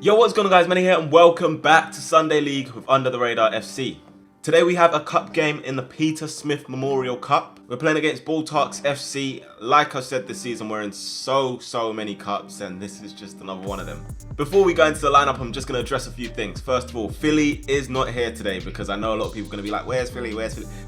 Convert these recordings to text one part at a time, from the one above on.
Yo, what's going on guys, Manny here and welcome back to Sunday League with Under the Radar FC. Today we have a cup game in the Peter Smith Memorial Cup. We're playing against Bulltarks FC. Like I said this season, we're in so many cups and this is just another one of them. Before we go into the lineup, I'm just going to address a few things. First of all, Philly is not here today because I know a lot of people are going to be like, where's Philly?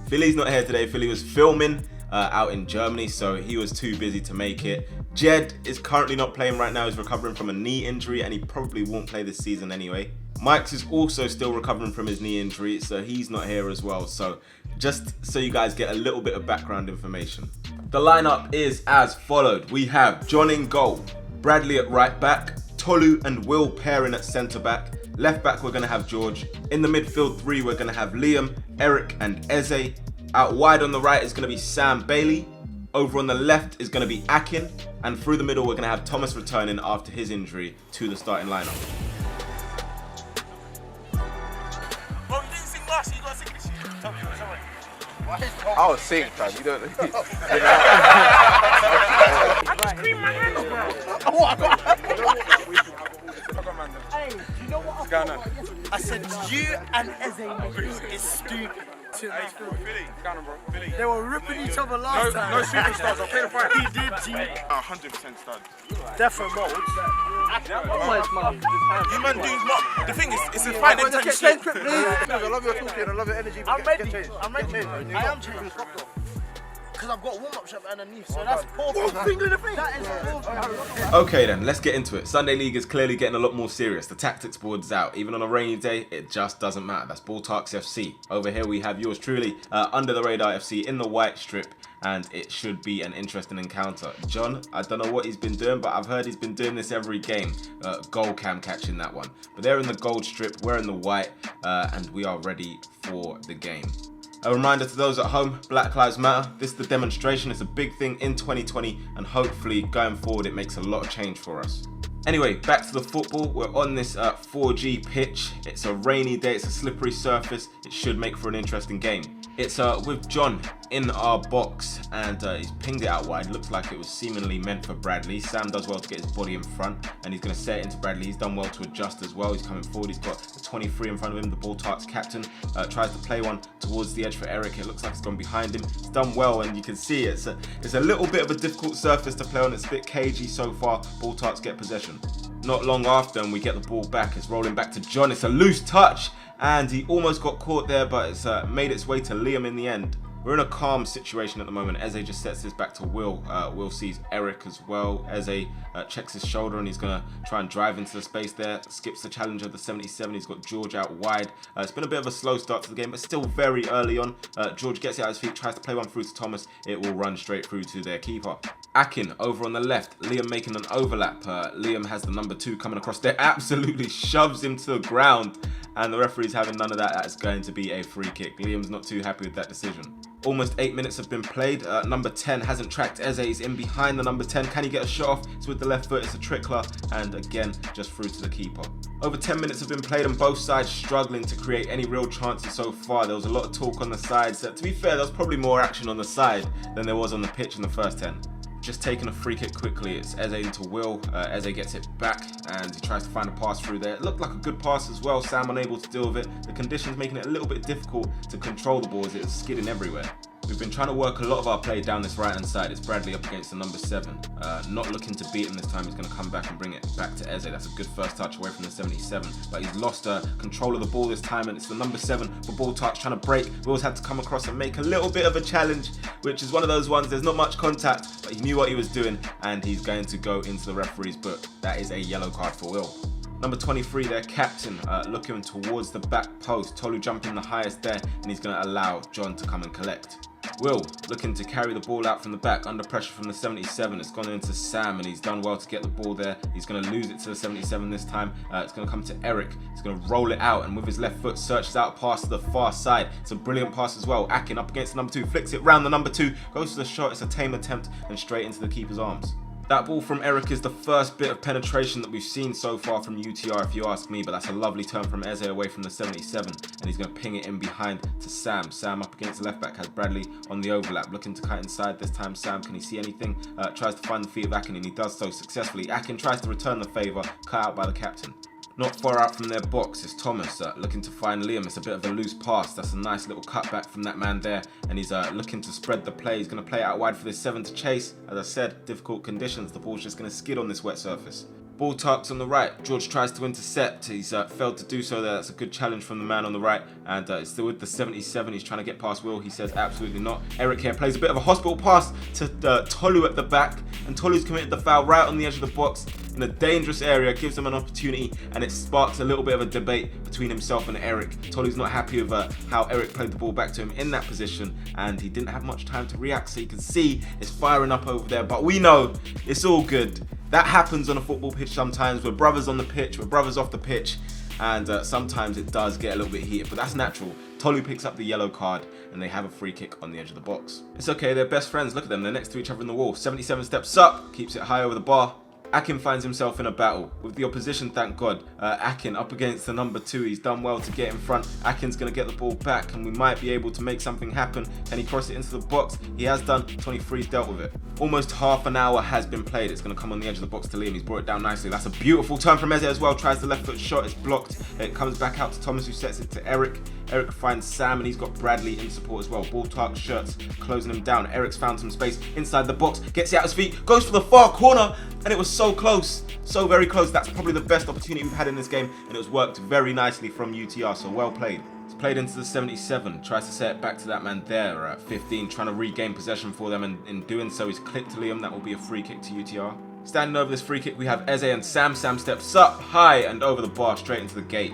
Philly's not here today. Philly was filming out in Germany, so he was too busy to make it. Jed is currently not playing right now. He's recovering from a knee injury and he probably won't play this season anyway. Mike's is also still recovering from his knee injury, so he's not here as well. So just so you guys get a little bit of background information. The lineup is as followed. We have John in goal, Bradley at right back, Tolu and Will pairing at centre back. Left back we're going to have George. In the midfield three we're going to have Liam, Eric and Eze. Out wide on the right is going to be Sam Bailey. Over on the left is going to be Akin. And through the middle we're going to have Thomas returning after his injury to the starting lineup. Bro, you didn't sing last year, you got to sing this year. Tell me, I'll sing, fam. You don't. I just creamed my hands, bro. Hey, do you know what What's going on? I said you and Eze is stupid. Hey, Philly, bro. Philly. They were ripping each other last time. No superstars, I'll play the fight. He did, G. 100% stud. Defo mode. You man do not. The thing is, it's a fight in Get shit. quick, please. I love your talking. I love your energy. I'm Get ready. changed. I'm ready. I am changed. Because I've got warm-up shop underneath, so that's poor. That is poor. Okay then, let's get into it. Sunday League is clearly getting a lot more serious. The tactics board's out. Even on a rainy day, it just doesn't matter. That's Bulltarks FC. Over here we have yours truly, Under the Radar FC in the white strip. And it should be an interesting encounter. John, I don't know what he's been doing, but I've heard he's been doing this every game. Goal cam catching that one. But they're in the gold strip, we're in the white, and we are ready for the game. A reminder to those at home, Black Lives Matter. This is the demonstration. It's a big thing in 2020 and hopefully going forward it makes a lot of change for us. Anyway, back to the football. We're on this 4G pitch. It's a rainy day, it's a slippery surface. It should make for an interesting game. It's with John in our box and he's pinged it out wide. Looks like it was seemingly meant for Bradley. Sam does well to get his body in front and he's going to set it into Bradley. He's done well to adjust as well. He's coming forward. He's got the 23 in front of him. The Bulltarks captain tries to play one towards the edge for Eric. It looks like it's gone behind him. He's done well and you can see it's a little bit of a difficult surface to play on. It's a bit cagey so far. Bulltarks get possession. Not long after and we get the ball back. It's rolling back to John. It's a loose touch and he almost got caught there, but it's made its way to Liam in the end. We're in a calm situation at the moment. Eze just sets this back to Will. Will sees Eric as well. Eze checks his shoulder and he's going to try and drive into the space there. Skips the challenge of the 77. He's got George out wide. It's been a bit of a slow start to the game, but still very early on. George gets it out his feet, tries to play one through to Thomas. It will run straight through to their keeper. Akin over on the left. Liam making an overlap. Liam has the number 2 coming across there. Absolutely shoves him to the ground. And the referee's having none of that. That's going to be a free kick. Liam's not too happy with that decision. Almost 8 minutes have been played. Number 10 hasn't tracked Eze. He's in behind the number 10. Can he get a shot off? It's with the left foot. It's a trickler. And again, just through to the keeper. Over 10 minutes have been played and both sides struggling to create any real chances so far. There was a lot of talk on the sides. To be fair, there was probably more action on the side than there was on the pitch in the first 10. Just taking a free kick quickly. It's Eze into Will. Eze gets it back and he tries to find a pass through there. It looked like a good pass as well. Sam unable to deal with it. The conditions making it a little bit difficult to control the ball as it's skidding everywhere. We've been trying to work a lot of our play down this right hand side. It's Bradley up against the number 7. Not looking to beat him this time. He's going to come back and bring it back to Eze. That's a good first touch away from the 77. But he's lost control of the ball this time and it's the number 7 for Bulltarks trying to break. Will's had to come across and make a little bit of a challenge, which is one of those ones. There's not much contact, but he knew what he was doing and he's going to go into the referee's book. That is a yellow card for Will. Number 23, their captain, looking towards the back post. Tolu jumping the highest there and he's going to allow John to come and collect. Will looking to carry the ball out from the back under pressure from the 77. It's gone into Sam and he's done well to get the ball there. He's going to lose it to the 77 this time. It's going to come to Eric. He's going to roll it out and with his left foot searches out past the far side. It's a brilliant pass as well. Akin up against the number 2, flicks it round the number 2, goes to the shot. It's a tame attempt and straight into the keeper's arms. That ball from Eric is the first bit of penetration that we've seen so far from UTR, if you ask me, but that's a lovely turn from Eze away from the 77, and he's going to ping it in behind to Sam. Sam up against the left back, has Bradley on the overlap, looking to cut inside this time. Sam, can he see anything? Tries to find the feet of Akin, and he does so successfully. Akin tries to return the favour, cut out by the captain. Not far out from their box is Thomas looking to find Liam. It's a bit of a loose pass. That's a nice little cutback from that man there. And he's looking to spread the play. He's going to play it out wide for this 7 to chase. As I said, difficult conditions. The ball's just going to skid on this wet surface. Ball tucks on the right. George tries to intercept. He's failed to do so there. That's a good challenge from the man on the right. And it's still with the 77. He's trying to get past Will. He says absolutely not. Eric here plays a bit of a hospital pass to Tolu at the back. And Tolu's committed the foul right on the edge of the box in a dangerous area. Gives him an opportunity. And it sparks a little bit of a debate between himself and Eric. Tolu's not happy with how Eric played the ball back to him in that position. And he didn't have much time to react. So you can see it's firing up over there. But we know it's all good. That happens on a football pitch sometimes. We're brothers on the pitch, we're brothers off the pitch, and sometimes it does get a little bit heated, but that's natural. Tolu picks up the yellow card, and they have a free kick on the edge of the box. It's okay, they're best friends. Look at them, they're next to each other in the wall. 77 steps up, keeps it high over the bar. Akin finds himself in a battle with the opposition, thank God. Akin up against the number 2. He's done well to get in front. Akin's going to get the ball back and we might be able to make something happen. Can he cross it into the box? He has done. 23's dealt with it. Almost half an hour has been played. It's going to come on the edge of the box to Liam. He's brought it down nicely. That's a beautiful turn from Eze as well. Tries the left foot shot. It's blocked. It comes back out to Thomas, who sets it to Eric. Eric finds Sam and he's got Bradley in support as well. Ball tuck, shirts, closing him down. Eric's found some space inside the box. Gets it out his feet. Goes for the far corner. And it was so close. So very close. That's probably the best opportunity we've had in this game. And it was worked very nicely from UTR. So well played. It's played into the 77. Tries to set it back to that man there at 15. Trying to regain possession for them. And in doing so, he's clicked to Liam. That will be a free kick to UTR. Standing over this free kick, we have Eze and Sam. Sam steps up high and over the bar straight into the gate.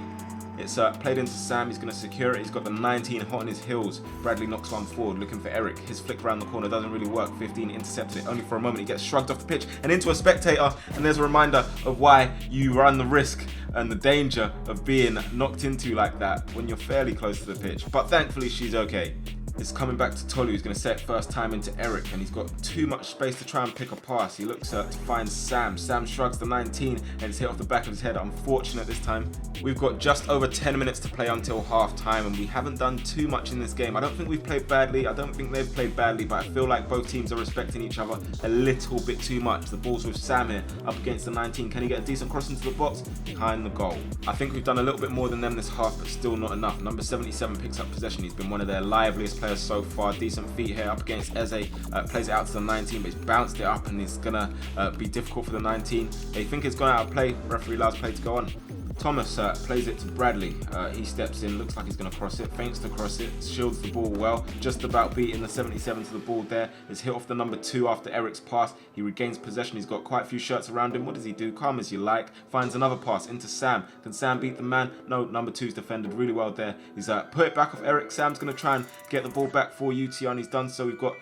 It's played into Sam. He's going to secure it. He's got the 19 hot on his heels. Bradley knocks one forward, looking for Eric. His flick around the corner doesn't really work. 15 intercepted it only for a moment. He gets shrugged off the pitch and into a spectator. And there's a reminder of why you run the risk and the danger of being knocked into like that when you're fairly close to the pitch. But thankfully, she's okay. It's coming back to Tolu, who's going to set first time into Eric, and he's got too much space to try and pick a pass. He looks to find Sam. Sam shrugs the 19 and it's hit off the back of his head. Unfortunate this time. We've got just over 10 minutes to play until half time, and we haven't done too much in this game. I don't think we've played badly. I don't think they've played badly, but I feel like both teams are respecting each other a little bit too much. The ball's with Sam here, up against the 19. Can he get a decent cross into the box? Behind the goal. I think we've done a little bit more than them this half, but still not enough. Number 77 picks up possession. He's been one of their liveliest players so far. Decent feet here up against Eze. Plays it out to the 19, but he's bounced it up and it's gonna be difficult for the 19. They think it's gone out of play. Referee allows play to go on. Thomas plays it to Bradley. He steps in, looks like he's going to cross it, feints to cross it, shields the ball well, just about beating the 77 to the ball there. It's hit off the number 2 after Eric's pass. He regains possession. He's got quite a few shirts around him. What does he do? Calm as you like. Finds another pass into Sam. Can Sam beat the man? No, number 2's defended really well there. He's put it back off Eric. Sam's going to try and get the ball back for UTR, and he's done so. We've got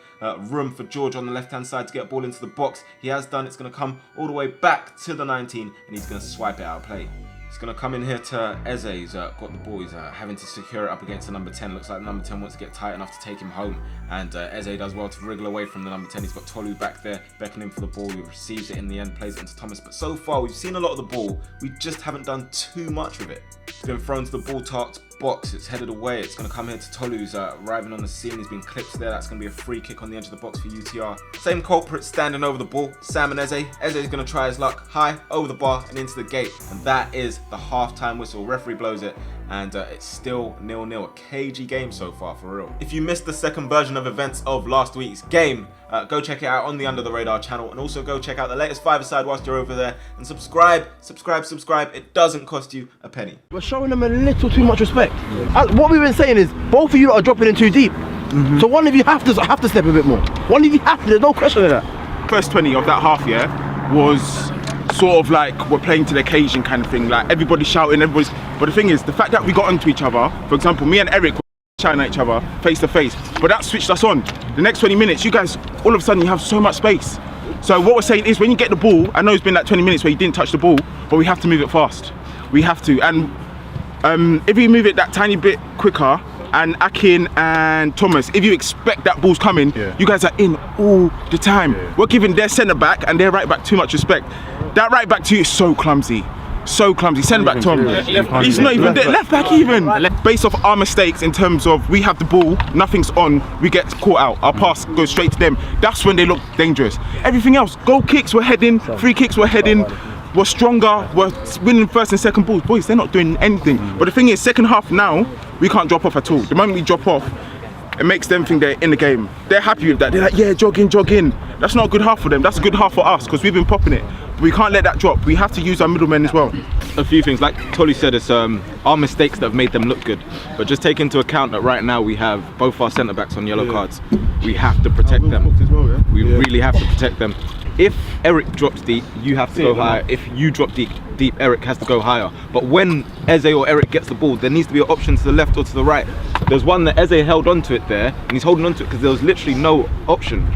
room for George on the left-hand side to get a ball into the box. He has done. It's going to come all the way back to the 19, and he's going to swipe it out of play. He's going to come in here to Eze. He's got the ball. He's having to secure it up against the number 10. Looks like the number 10 wants to get tight enough to take him home. And Eze does well to wriggle away from the number 10. He's got Tolu back there, beckoning for the ball. He receives it in the end, plays it into Thomas. But so far, we've seen a lot of the ball. We just haven't done too much with it. It's been thrown to the ball target box. It's headed away. It's going to come here to Tolu, who's arriving on the scene. He's been clipped there. That's going to be a free kick on the edge of the box for UTR. Same culprit standing over the ball. Sam and Eze. Eze is going to try his luck high over the bar and into the gate. And that is the half-time whistle. Referee blows it. And it's still 0-0. A cagey game so far, for real. If you missed the second version of events of last week's game, go check it out on the Under the Radar channel, and also go check out the latest 5-a-side whilst you're over there, and subscribe. It doesn't cost you a penny. We're showing them a little too much respect. What we've been saying is both of you are dropping in too deep. So one of you have to step a bit more. One of you have to. There's no question of that. First 20 of that half year was sort of like we're playing to the occasion kind of thing. Like everybody's shouting, everybody's. But the thing is, the fact that we got onto each other. For example, me and Eric were shouting at each other face to face, but that switched us on. The next 20 minutes, you guys, all of a sudden, you have so much space. So what we're saying is, when you get the ball, I know it's been like 20 minutes where you didn't touch the ball, but we have to move it fast. We have to, and if we move it that tiny bit quicker, and Akin and Thomas, if you expect that ball's coming, you guys are in all the time. We're giving their centre back and their right back too much respect. That right back to you is so clumsy. So clumsy. Centre back Tom. He's not even there. Left back even. Based off our mistakes in terms of we have the ball, nothing's on, we get caught out. Our pass goes straight to them. That's when they look dangerous. Everything else, goal kicks we're heading, free kicks we're heading. we're stronger, we're winning first and second balls. Boys, they're not doing anything. But the thing is, second half now, we can't drop off at all. The moment we drop off, it makes them think they're in the game. They're happy with that. They're like, yeah, jog in. That's not a good half for them. That's a good half for us because we've been popping it. We can't let that drop. We have to use our middlemen as well. A few things, like Tolly said, it's our mistakes that have made them look good. But just take into account that right now we have both our centre backs on yellow cards. We have to protect them. We really have to protect them. If Eric drops deep, you have to go higher. If you drop deep, Eric has to go higher. But when Eze or Eric gets the ball, there needs to be an option to the left or to the right. There's one that Eze held onto it there, and he's holding onto it because there was literally no option.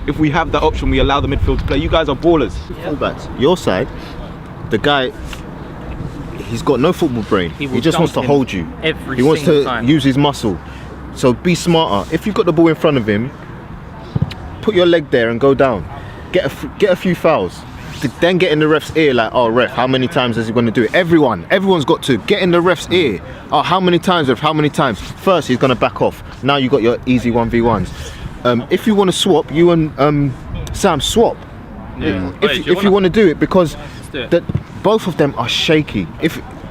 If we have that option, we allow the midfield to play. You guys are ballers. Fullbacks, your side, the guy, he's got no football brain. He just wants to hold you. He wants to use his muscle. So be smarter. If you've got the ball in front of him, put your leg there and go down. Get a few fouls. Then get in the ref's ear like, oh ref, how many times is he going to do it? Everyone's got to get in the ref's ear. Oh, how many times, ref? How many times? First, he's going to back off. Now you got your easy 1v1s. If you want to swap, you and Sam swap. Yeah. If you want to do it, because both of them are shaky.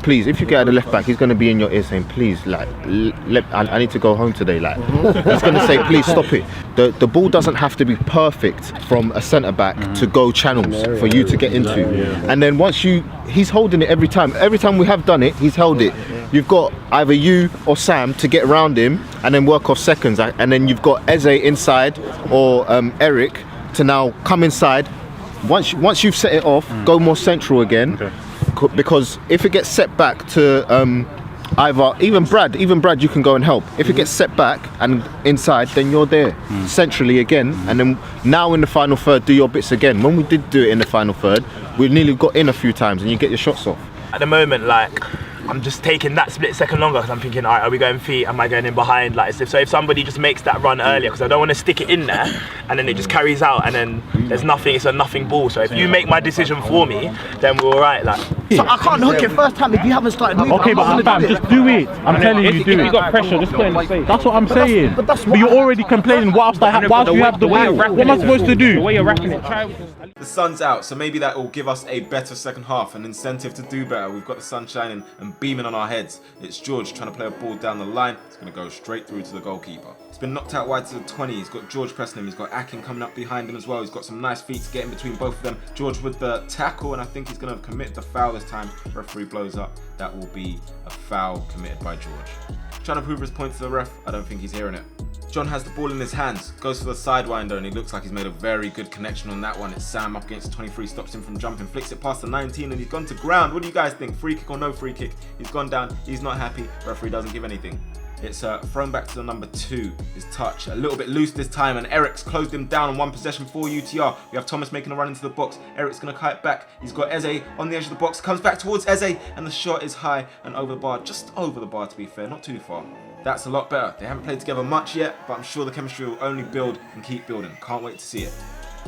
Please, if you get at the left back, he's going to be in your ear saying, please, like, I need to go home today. Like, he's going to say, please stop it. The ball doesn't have to be perfect from a centre back to go channels for you to get into. And then he's holding it every time. Every time we have done it, he's held it. You've got either you or Sam to get around him and then work off seconds. And then you've got Eze inside or Eric to now come inside. Once you've set it off, go more central again. Because if it gets set back to either even Brad, you can go and help. If it gets set back and inside, then you're there centrally again. And then now in the final third, do your bits again. When we did do it in the final third, we nearly got in a few times, and you get your shots off. At the moment, like, I'm just taking that split second longer because I'm thinking, all right, are we going feet? Am I going in behind? Like, so if somebody just makes that run earlier, because I don't want to stick it in there and then it just carries out and then there's nothing, it's a nothing ball. So if you make my decision for me, then we're all right. Like, so I can't hook it first time if you haven't started moving. Okay, but fam, just do it. I'm telling you, do it. If you got pressure, just put it in the face. That's what I'm saying. But you're already complaining whilst you have the ball. What am I supposed to do? The way you're wrapping it. The sun's out, so maybe that will give us a better second half, an incentive to do better. We've got the sun shining and beaming on our heads. It's George trying to play a ball down the line. It's going to go straight through to the goalkeeper. He's been knocked out wide to the 20. He's got George pressing him. He's got Akin coming up behind him as well. He's got some nice feet to get in between both of them. George with the tackle, and I think he's going to commit the foul this time. Referee blows up. That will be a foul committed by George. Trying to prove his point to the ref. I don't think he's hearing it. John has the ball in his hands, goes for the sidewinder, and he looks like he's made a very good connection on that one. It's Sam up against 23, stops him from jumping, flicks it past the 19, and he's gone to ground. What do you guys think? Free kick or no free kick? He's gone down, he's not happy, referee doesn't give anything. It's thrown back to the number 2, his touch, a little bit loose this time, and Eric's closed him down on one possession for UTR. We have Thomas making a run into the box. Eric's going to cut it back. He's got Eze on the edge of the box, comes back towards Eze, and the shot is high and over the bar, just over the bar to be fair, not too far. That's a lot better. They haven't played together much yet, but I'm sure the chemistry will only build and keep building. Can't wait to see it.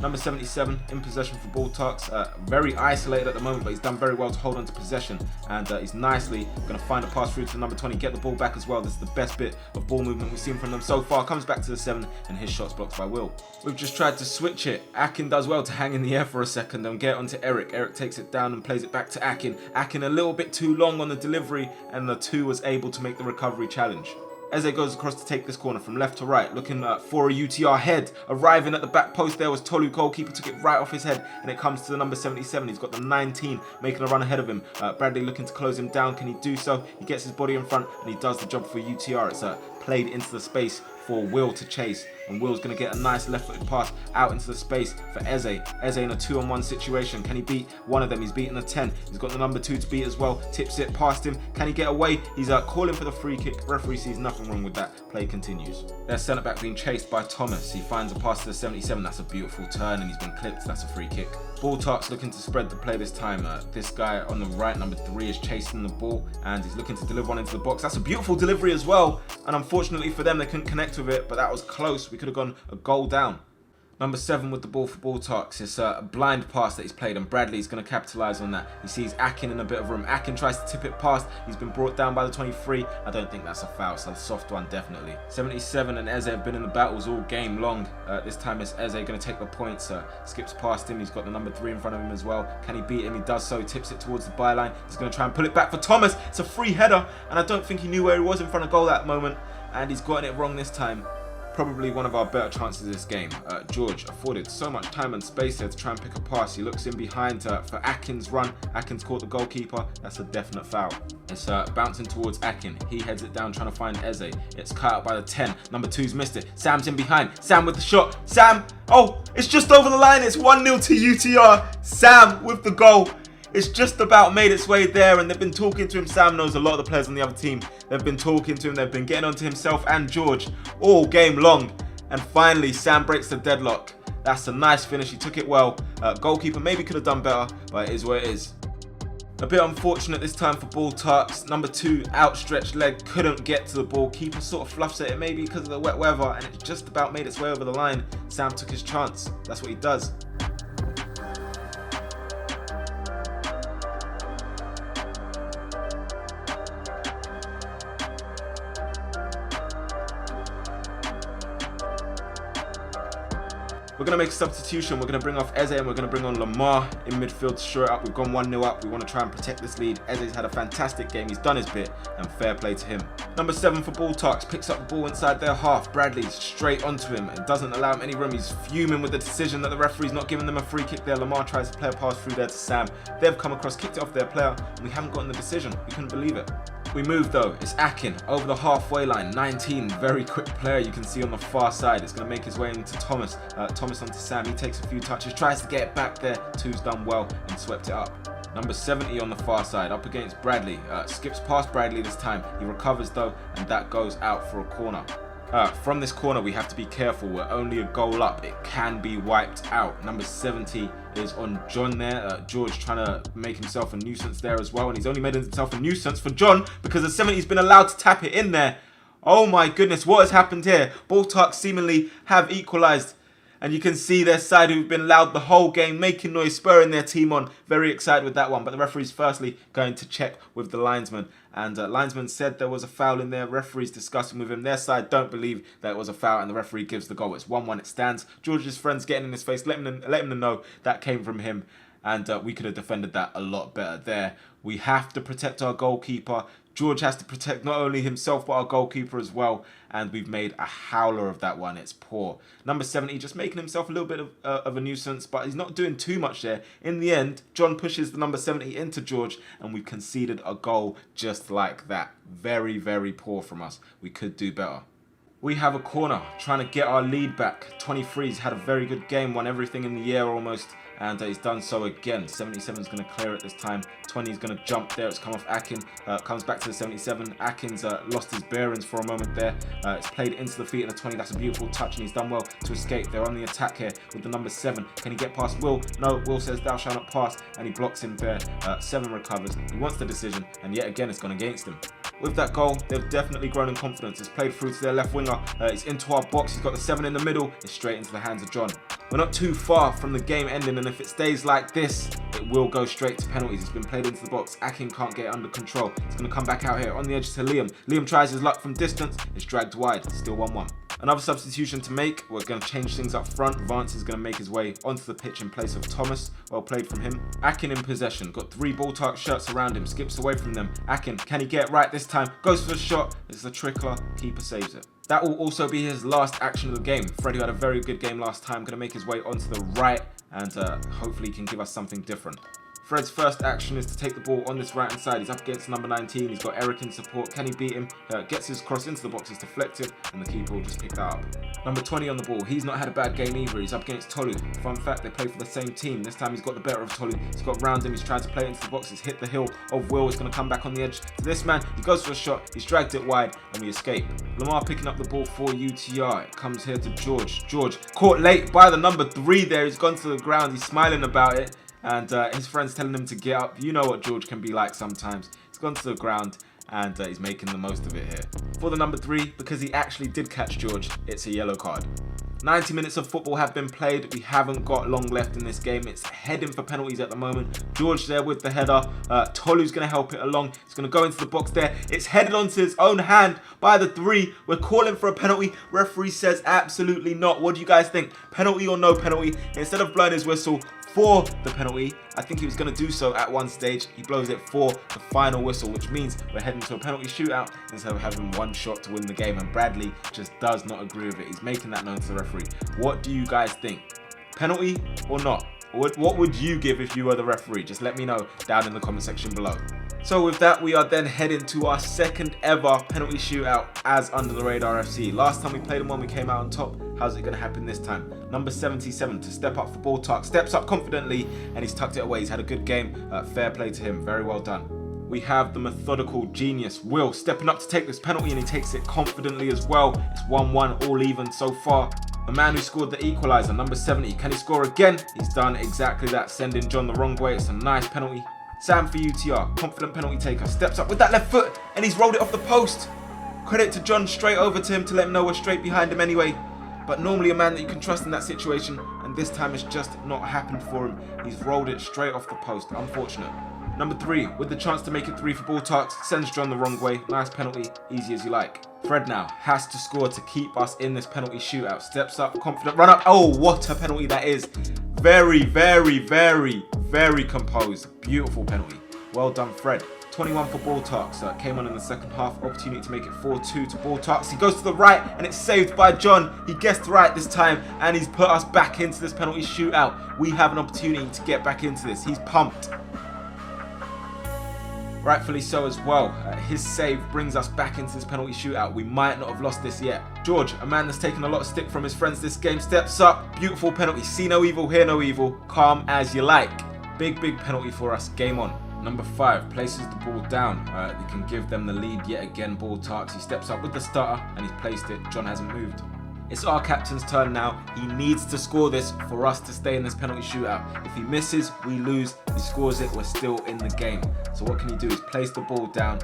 Number 77 in possession for Ball Talks. Very isolated at the moment, but he's done very well to hold on to possession. And he's nicely going to find a pass through to the number 20, get the ball back as well. This is the best bit of ball movement we've seen from them so far. Comes back to the 7, and his shot's blocked by Will. We've just tried to switch it. Akin does well to hang in the air for a second and get onto Eric. Eric takes it down and plays it back to Akin. Akin a little bit too long on the delivery, and the 2 was able to make the recovery challenge. Eze goes across to take this corner from left to right, looking for a UTR head. Arriving at the back post there was Tolu. Goalkeeper took it right off his head, and it comes to the number 77. He's got the 19 making a run ahead of him. Bradley looking to close him down. Can he do so? He gets his body in front, and he does the job for UTR. It's played into the space for Will to chase, and Will's going to get a nice left-footed pass out into the space for Eze. Eze in a 2-on-1 situation. Can he beat one of them? He's beaten the 10. He's got the number 2 to beat as well. Tips it past him. Can he get away? He's calling for the free kick. Referee sees nothing wrong with that. Play continues. Their centre-back being chased by Thomas. He finds a pass to the 77. That's a beautiful turn, and he's been clipped. That's a free kick. Ball Talks looking to spread the play this time. This guy on the right, number 3, is chasing the ball, and he's looking to deliver one into the box. That's a beautiful delivery as well, and unfortunately for them, they couldn't connect with it, but that was close. We could have gone a goal down. Number 7 with the ball for Ball Talks. It's a blind pass that he's played, and Bradley's going to capitalise on that. He sees Akin in a bit of room. Akin tries to tip it past. He's been brought down by the 23. I don't think that's a foul. It's a soft one, definitely. 77 and Eze have been in the battles all game long. This time it's Eze going to take the points. Skips past him. He's got the number 3 in front of him as well. Can he beat him? He does so. He tips it towards the byline. He's going to try and pull it back for Thomas. It's a free header, and I don't think he knew where he was in front of goal that moment, and he's gotten it wrong this time. Probably one of our better chances this game. George afforded so much time and space there to try and pick a pass. He looks in behind for Akin's run. Akin's caught the goalkeeper. That's a definite foul. It's bouncing towards Akin. He heads it down trying to find Eze. It's cut out by the 10. Number 2's missed it. Sam's in behind. Sam with the shot. Sam! Oh, it's just over the line. It's 1-0 to UTR. Sam with the goal. It's just about made its way there, and they've been talking to him. Sam knows a lot of the players on the other team. They've been talking to him. They've been getting onto himself and George all game long. And finally, Sam breaks the deadlock. That's a nice finish. He took it well. Goalkeeper maybe could have done better, but it is what it is. A bit unfortunate this time for Ball Talks. Number 2, outstretched leg, couldn't get to the ball. Keeper sort of fluffs at it, maybe because of the wet weather, and it just about made its way over the line. Sam took his chance. That's what he does. We're going to make a substitution. We're going to bring off Eze and we're going to bring on Lamar in midfield to shore it up. We've gone 1-0 up. We want to try and protect this lead. Eze's had a fantastic game. He's done his bit, and fair play to him. Number 7 for Ball Talks picks up the ball inside their half. Bradley straight onto him and doesn't allow him any room. He's fuming with the decision that the referee's not giving them a free kick there. Lamar tries to play a pass through there to Sam. They've come across, kicked it off their player, and we haven't gotten the decision. We couldn't believe it. We move though. It's Akin over the halfway line. 19, very quick player. You can see on the far side. It's going to make his way into Thomas. Thomas onto Sam. He takes a few touches, tries to get it back there. 2's done well and swept it up. Number 70 on the far side, up against Bradley. Skips past Bradley this time. He recovers though, and that goes out for a corner. From this corner, we have to be careful. We're only a goal up. It can be wiped out. Number 70 is on John there. George trying to make himself a nuisance there as well. And he's only made himself a nuisance for John because the 70's been allowed to tap it in there. Oh my goodness, what has happened here? Ball Talks seemingly have equalised. And you can see their side who've been loud the whole game, making noise, spurring their team on. Very excited with that one. But the referee's firstly going to check with the linesman. And linesman said there was a foul in there. Referee's discussing with him. Their side don't believe that it was a foul, and the referee gives the goal. It's 1-1, it stands. George's friends getting in his face, letting him know that came from him. And we could have defended that a lot better there. We have to protect our goalkeeper. George has to protect not only himself but our goalkeeper as well, and we've made a howler of that one. It's poor. Number 70 just making himself a little bit of a nuisance, but he's not doing too much there. In the end, John pushes the number 70 into George, and we've conceded a goal just like that. Very, very poor from us. We could do better. We have a corner, trying to get our lead back. 23's had a very good game, won everything in the air almost, and he's done so again. 77's going to clear it this time. 20's going to jump there. It's come off Akin. Comes back to the 77. Akin's lost his bearings for a moment there. It's played into the feet of the 20. That's a beautiful touch, and he's done well to escape. They're on the attack here with the number 7. Can he get past Will? No, Will says thou shalt not pass, and he blocks him there. 7 recovers. He wants the decision, and yet again it's gone against him. With that goal, they've definitely grown in confidence. It's played through to their left winger. It's into our box. He's got the 7 in the middle. It's straight into the hands of John. We're not too far from the game ending, and if it stays like this, it will go straight to penalties. It's been played into the box. Akin can't get it under control. It's going to come back out here on the edge to Liam. Liam tries his luck from distance. It's dragged wide. Still 1-1. Another substitution to make. We're going to change things up front. Vance is going to make his way onto the pitch in place of Thomas. Well played from him. Akin in possession. Got 3 Ball Talk shirts around him. Skips away from them. Akin, can he get it right this time? Goes for the shot. It's the trickler. Keeper saves it. That will also be his last action of the game. Freddie had a very good game last time. Going to make his way onto the right, and hopefully he can give us something different. Fred's first action is to take the ball on this right hand side. He's up against number 19. He's got Eric in support. Can he beat him? Gets his cross into the box. It's deflected, and the keeper will just pick that up. Number 20 on the ball. He's not had a bad game either. He's up against Tolu. Fun fact, they play for the same team. This time he's got the better of Tolu. He's got round him. He's trying to play it into the box. He's hit the heel of Will. He's going to come back on the edge to this man. He goes for a shot. He's dragged it wide, and we escape. Lamar picking up the ball for UTR. It comes here to George. George caught late by the number 3 there. He's gone to the ground. He's smiling about it. And his friend's telling him to get up. You know what George can be like sometimes. He's gone to the ground, and he's making the most of it here. For the number 3, because he actually did catch George, it's a yellow card. 90 minutes of football have been played. We haven't got long left in this game. It's heading for penalties at the moment. George there with the header. Tolu's going to help it along. He's going to go into the box there. It's headed onto his own hand by the 3. We're calling for a penalty. Referee says absolutely not. What do you guys think? Penalty or no penalty? Instead of blowing his whistle for the penalty, I think he was going to do so at one stage. He blows it for the final whistle, which means we're heading to a penalty shootout instead of having one shot to win the game. And Bradley just does not agree with it. He's making that known to the referee. What do you guys think? Penalty or not? What would you give if you were the referee? Just let me know down in the comment section below. So with that, we are then heading to our second ever penalty shootout as Under the Radar FC. Last time we played them when we came out on top. How's it going to happen this time? Number 77 to step up for ball tuck. Steps up confidently and he's tucked it away. He's had a good game. Fair play to him. Very well done. We have the methodical genius Will stepping up to take this penalty and he takes it confidently as well. It's 1-1, all even so far. The man who scored the equalizer, number 70. Can he score again? He's done exactly that, sending John the wrong way. It's a nice penalty. Sam for UTR, confident penalty taker, steps up with that left foot and he's rolled it off the post. Credit to John, straight over to him to let him know we're straight behind him anyway. But normally a man that you can trust in that situation, and this time it's just not happened for him. He's rolled it straight off the post, unfortunate. Number 3, with the chance to make it 3 for ball tucks, sends John the wrong way. Nice penalty, easy as you like. Fred now has to score to keep us in this penalty shootout. Steps up, confident, run up. Oh, what a penalty that is. Very, very, very, very composed. Beautiful penalty. Well done, Fred. 21 for ball tucks. Came on in the second half. Opportunity to make it 4-2 to ball tucks. He goes to the right and it's saved by John. He guessed right this time and he's put us back into this penalty shootout. We have an opportunity to get back into this. He's pumped. Rightfully so as well. His save brings us back into this penalty shootout. We might not have lost this yet. George, a man that's taken a lot of stick from his friends this game, steps up. Beautiful penalty. See no evil, hear no evil. Calm as you like. Big penalty for us. Game on. Number 5 places the ball down. He can give them the lead yet again. Ball tucks. He steps up with the stutter and he's placed it. John hasn't moved. It's our captain's turn now. He needs to score this for us to stay in this penalty shootout. If he misses, we lose. If he scores it, we're still in the game. So what can he do is place the ball down.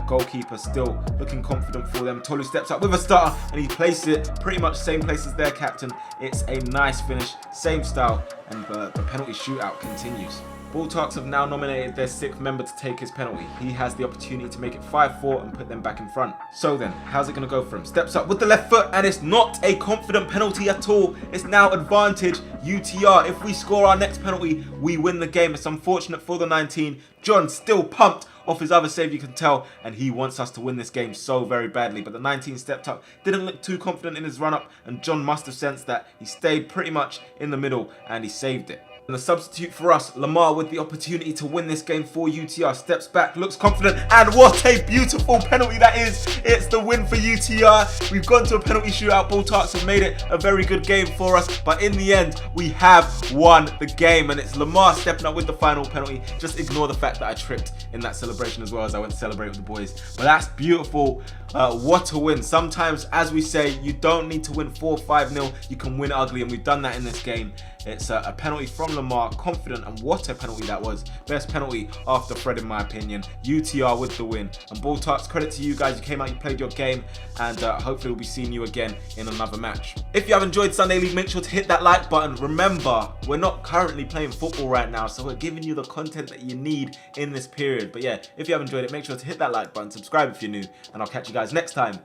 Goalkeeper still looking confident for them. Tolu steps up with a stutter and he places it pretty much same place as their captain. It's a nice finish, same style, and the penalty shootout continues. Ball Talks have now nominated their 6th member to take his penalty. He has the opportunity to make it 5-4 and put them back in front. So then, how's it going to go for him? Steps up with the left foot and it's not a confident penalty at all. It's now advantage UTR. If we score our next penalty, we win the game. It's unfortunate for the 19. John still pumped off his other save, you can tell, and he wants us to win this game so very badly. But the 19 stepped up, didn't look too confident in his run-up, and John must have sensed that. He stayed pretty much in the middle and he saved it. And the substitute for us, Lamar, with the opportunity to win this game for UTR, steps back, looks confident, and what a beautiful penalty that is. It's the win for UTR. We've gone to a penalty shootout. Ball Tarts have made it a very good game for us, but in the end, we have won the game, and it's Lamar stepping up with the final penalty. Just ignore the fact that I tripped in that celebration as well as I went to celebrate with the boys. But that's beautiful. What a win. Sometimes, as we say, you don't need to win 4-5-0. You can win ugly, and we've done that in this game. It's a penalty from Lamar, confident, and what a penalty that was. Best penalty after Fred, in my opinion. UTR with the win. And Ball Tarts, credit to you guys. You came out, you played your game, and hopefully we'll be seeing you again in another match. If you have enjoyed Sunday League, make sure to hit that like button. Remember, we're not currently playing football right now, so we're giving you the content that you need in this period. But yeah, if you have enjoyed it, make sure to hit that like button, subscribe if you're new, and I'll catch you guys next time.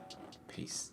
Peace.